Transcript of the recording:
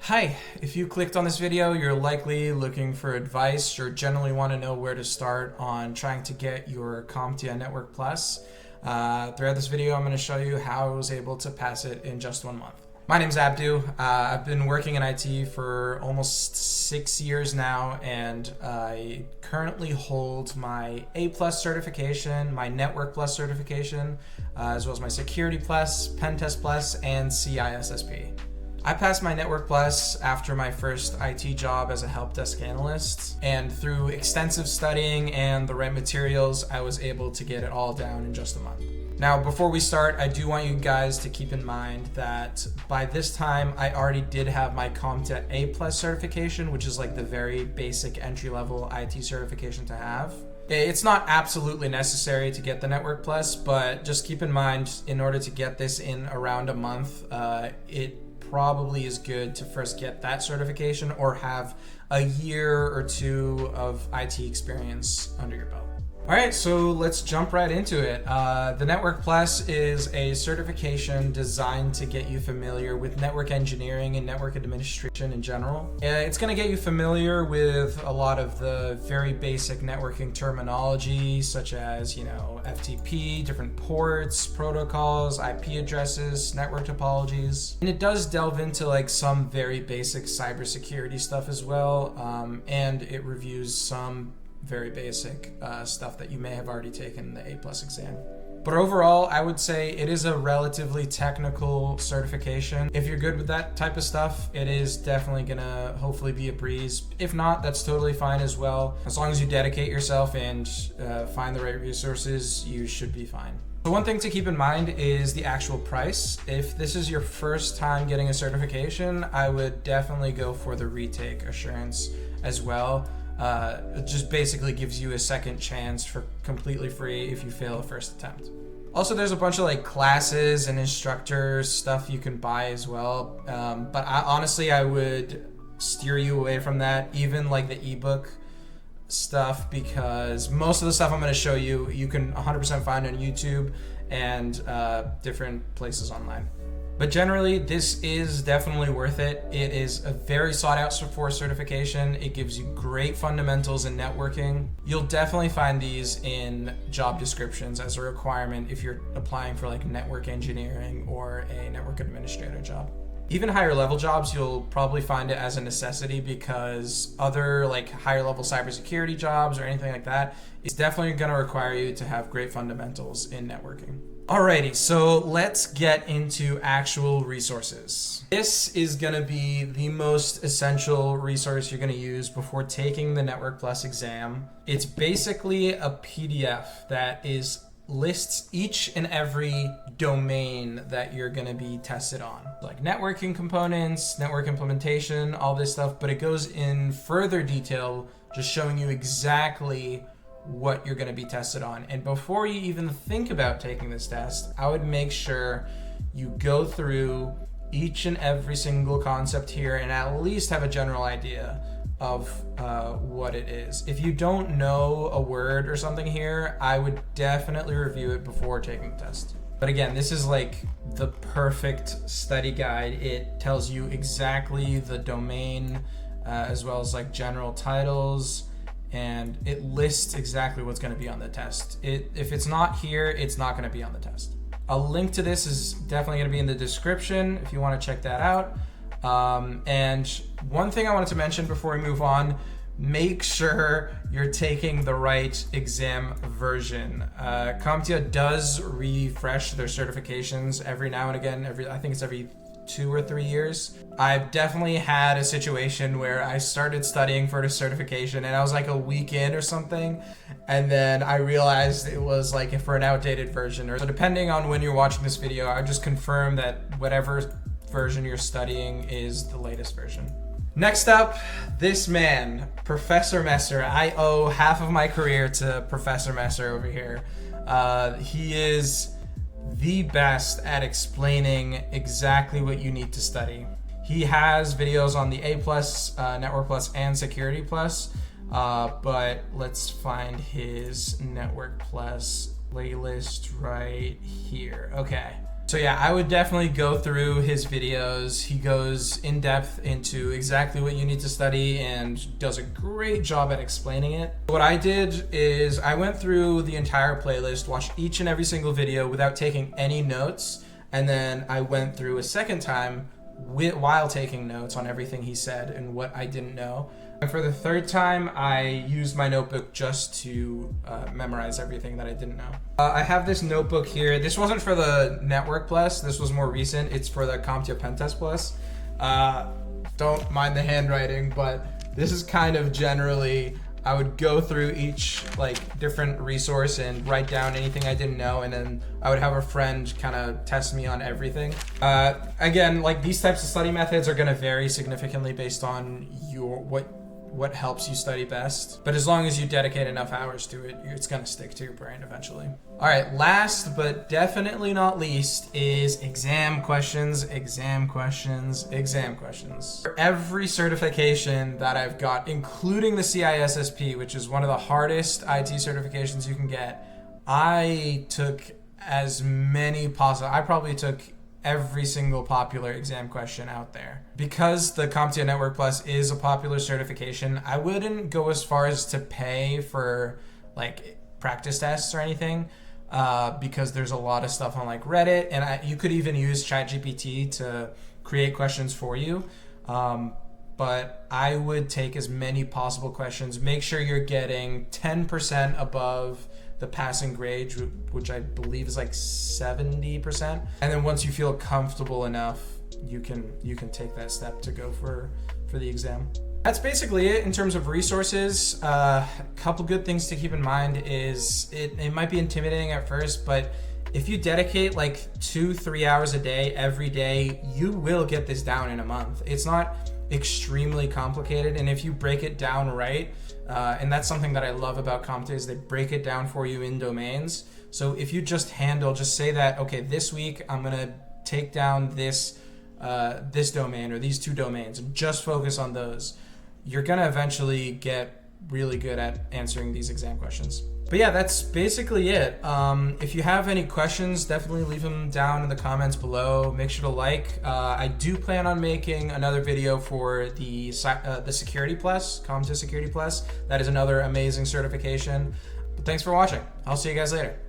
Hi, if you clicked on this video, you're likely looking for advice or generally want to know where to start on trying to get your CompTIA Network Plus. Throughout this video, I'm going to show you how I was able to pass it in just 1 month. My name's Abdu. I've been working in IT for almost 6 years now, and I currently hold my A+ certification, my Network Plus certification, as well as my Security Plus, Pen Test Plus, and CISSP. I passed my Network Plus after my first IT job as a help desk analyst, and through extensive studying and the right materials, I was able to get it all down in just a month. Now, before we start, I do want you guys to keep in mind that by this time, I already did have my CompTIA A+ certification, which is like the very basic entry-level IT certification to have. It's not absolutely necessary to get the Network Plus, but just keep in mind, in order to get this in around a month, it probably is good to first get that certification or have a year or two of IT experience under your belt. All right, so let's jump right into it. The Network Plus is a certification designed to get you familiar with network engineering and network administration in general. It's going to get you familiar with a lot of the very basic networking terminology, such as, FTP, different ports, protocols, IP addresses, network topologies. And it does delve into like some very basic cybersecurity stuff as well, and it reviews some very basic stuff that you may have already taken in the A+ exam. But overall, I would say it is a relatively technical certification. If you're good with that type of stuff, it is definitely gonna hopefully be a breeze. If not, that's totally fine as well. As long as you dedicate yourself and find the right resources, you should be fine. So one thing to keep in mind is the actual price. If this is your first time getting a certification, I would definitely go for the retake assurance as well. It just basically gives you a second chance for completely free if you fail the first attempt. Also, there's a bunch of like classes and instructors stuff you can buy as well, but honestly I would steer you away from that, even like the ebook stuff, because most of the stuff I'm going to show you can 100% find on YouTube and different places online. But generally, this is definitely worth it. It is a very sought out for certification. It gives you great fundamentals in networking. You'll definitely find these in job descriptions as a requirement if you're applying for like network engineering or a network administrator job. Even higher level jobs, you'll probably find it as a necessity, because other like higher level cybersecurity jobs or anything like that, it's definitely going to require you to have great fundamentals in networking. Alrighty, so let's get into actual resources. This is going to be the most essential resource you're going to use before taking the Network Plus exam. It's basically a PDF that lists each and every domain that you're going to be tested on, like networking components, network implementation, all this stuff, but it goes in further detail, just showing you exactly what you're going to be tested on. And before you even think about taking this test, I would make sure you go through each and every single concept here and at least have a general idea of what it is. If you don't know a word or something here, I would definitely review it before taking the test. But again, this is like the perfect study guide. It tells you exactly the domain as well as like general titles, and it lists exactly what's going to be on the test. If it's not here, it's not going to be on the test. A link to this is definitely going to be in the description if you want to check that out. And one thing I wanted to mention before we move on, make sure you're taking the right exam version. CompTIA does refresh their certifications every now and again. I think it's every 2 or 3 years. I've definitely had a situation where I started studying for the certification and I was like a week in or something, and then I realized it was like for an outdated version. So depending on when you're watching this video, I just confirm that whatever version you're studying is the latest version. Next up, this man, Professor Messer. I owe half of my career to Professor Messer over here. He is the best at explaining exactly what you need to study. He has videos on the A+, Network Plus, and Security Plus, but let's find his Network Plus playlist right here. Okay. So yeah, I would definitely go through his videos. He goes in depth into exactly what you need to study and does a great job at explaining it. What I did is I went through the entire playlist, watched each and every single video without taking any notes, and then I went through a second time while taking notes on everything he said and what I didn't know. And for the third time, I used my notebook just to memorize everything that I didn't know. I have this notebook here. This wasn't for the Network Plus. This was more recent. It's for the CompTIA Pen Test Plus. Don't mind the handwriting, but this is kind of generally, I would go through each different resource and write down anything I didn't know, and then I would have a friend kind of test me on everything. Again, these types of study methods are going to vary significantly based on what helps you study best. But as long as you dedicate enough hours to it, it's going to stick to your brain eventually. All right, last but definitely not least is exam questions, exam questions, exam questions. For every certification that I've got, including the CISSP, which is one of the hardest IT certifications you can get, I took as many possible. I probably took every single popular exam question out there. Because the CompTIA Network Plus is a popular certification, I wouldn't go as far as to pay for practice tests or anything, because there's a lot of stuff on Reddit, and you could even use ChatGPT to create questions for you. But I would take as many possible questions. Make sure you're getting 10% above the passing grade, which I believe is 70%. And then once you feel comfortable enough, you can take that step to go for the exam. That's basically it in terms of resources. A couple good things to keep in mind is it might be intimidating at first, but if you dedicate 2-3 hours a day every day, you will get this down in a month. It's not extremely complicated, and if you break it down right, and that's something that I love about CompTIA, is they break it down for you in domains. So if you just say that, okay, this week I'm gonna take down this domain or these 2 domains and just focus on those, you're gonna eventually get really good at answering these exam questions. But yeah, that's basically it. If you have any questions, definitely leave them down in the comments below. Make sure to I do plan on making another video for the Security Plus, CompTIA Security Plus. That is another amazing certification. But thanks for watching. I'll see you guys later.